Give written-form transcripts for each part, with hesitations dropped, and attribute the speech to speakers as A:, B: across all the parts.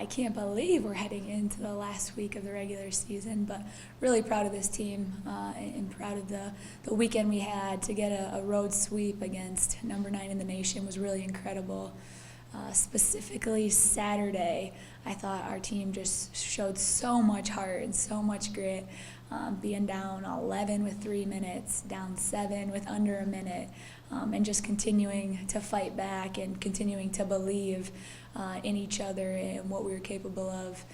A: I can't believe we're heading into the last week of the regular season, but really proud of this team and proud of the weekend we had. To get a road sweep against number 9 in the nation was really incredible. Specifically Saturday, I thought our team just showed so much heart and so much grit, being down 11 with 3 minutes, down 7 with under a minute, and just continuing to fight back and continuing to believe in each other and what we were capable of.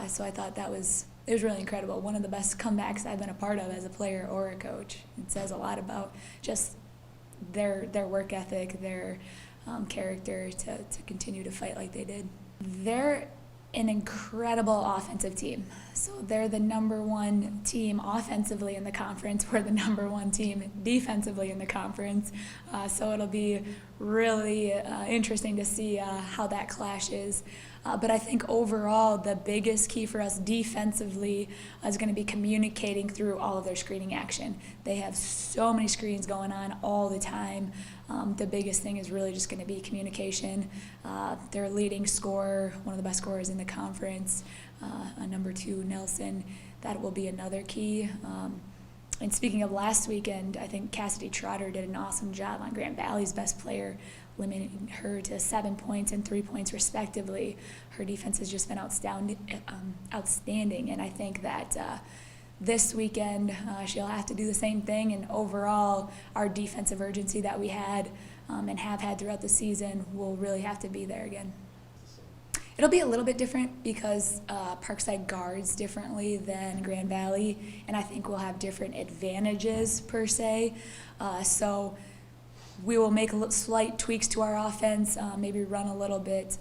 A: So I thought it was really incredible. One of the best comebacks I've been a part of as a player or a coach. It says a lot about just their work ethic, their character to continue to fight like they did. They're an incredible offensive team. So they're the number 1 team offensively in the conference. We're the number 1 team defensively in the conference. So it'll be really interesting to see how that clashes. But I think overall the biggest key for us defensively is going to be communicating through all of their screening action. They have so many screens going on all the time. The biggest thing is really just going to be communication. Their leading scorer, one of the best scorers in the conference, number 2, Nelson, that will be another key. And speaking of last weekend, I think Cassidy Trotter did an awesome job on Grand Valley's best player, limiting her to 7 points and 3 points respectively. Her defense has just been outstanding, and I think that this weekend she'll have to do the same thing. And overall, our defensive urgency that we had and have had throughout the season will really have to be there again. It'll be a little bit different because Parkside guards differently than Grand Valley, and I think we'll have different advantages per se. So we will make slight tweaks to our offense, maybe run a little bit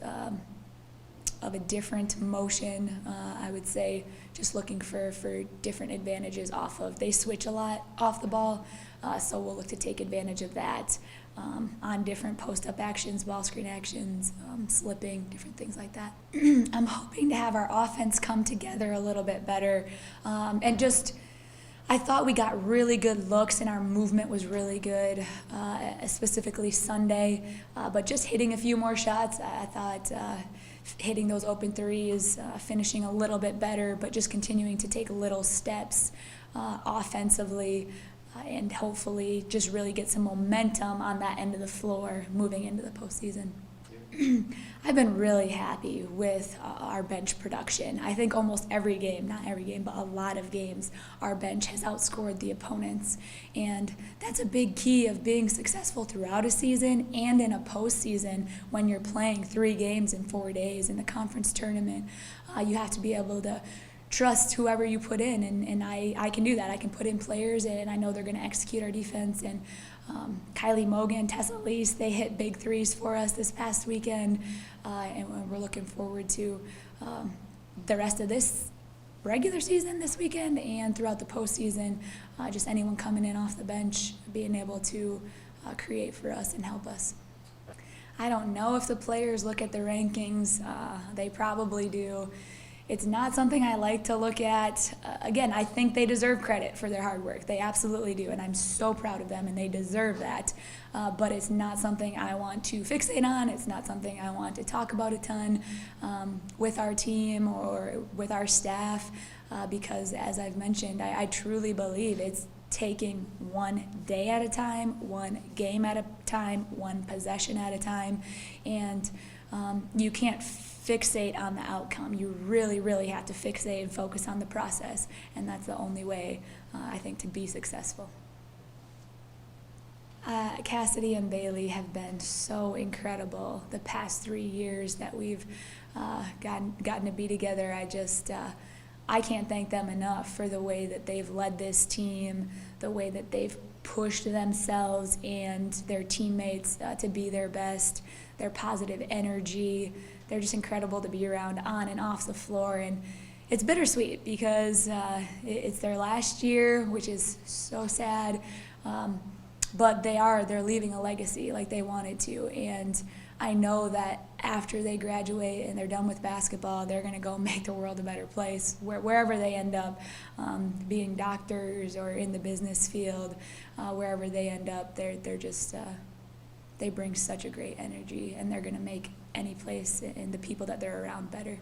A: of a different motion, I would say, just looking for different advantages off of. They switch a lot off the ball, so we'll look to take advantage of that on different post-up actions, ball screen actions, slipping, different things like that. I'm hoping to have our offense come together a little bit better, and just I thought we got really good looks and our movement was really good, specifically Sunday, but just hitting a few more shots. I thought hitting those open threes, finishing a little bit better, but just continuing to take little steps offensively, and hopefully just really get some momentum on that end of the floor moving into the postseason. I've been really happy with our bench production. I think almost every game, not every game, but a lot of games, our bench has outscored the opponents. And that's a big key of being successful throughout a season and in a postseason when you're playing 3 games in 4 days in the conference tournament. You have to be able to trust whoever you put in, and I can do that. I can put in players, and I know they're going to execute our defense. And Kylie Mogan, Tessa Lease, they hit big threes for us this past weekend, and we're looking forward to the rest of this regular season this weekend and throughout the postseason. Just anyone coming in off the bench being able to create for us and help us. I don't know if the players look at the rankings. They probably do. It's not something I like to look at. Again, I think they deserve credit for their hard work. They absolutely do, and I'm so proud of them, and they deserve that. But it's not something I want to fixate on. It's not something I want to talk about a ton with our team or with our staff, because as I've mentioned, I truly believe it's taking one day at a time, one game at a time, one possession at a time, and you can't fixate on the outcome. You really, really have to fixate and focus on the process, and that's the only way, I think, to be successful. Cassidy and Bailey have been so incredible the past 3 years that we've gotten to be together. I can't thank them enough for the way that they've led this team, the way that they've pushed themselves and their teammates to be their best, their positive energy. They're just incredible to be around on and off the floor, and it's bittersweet because it's their last year, which is so sad, but they're leaving a legacy like they wanted to, and I know that after they graduate and they're done with basketball, they're going to go make the world a better place, wherever they end up, being doctors or in the business field, wherever they end up, they're just they bring such a great energy, and they're going to make any place and the people that they're around better.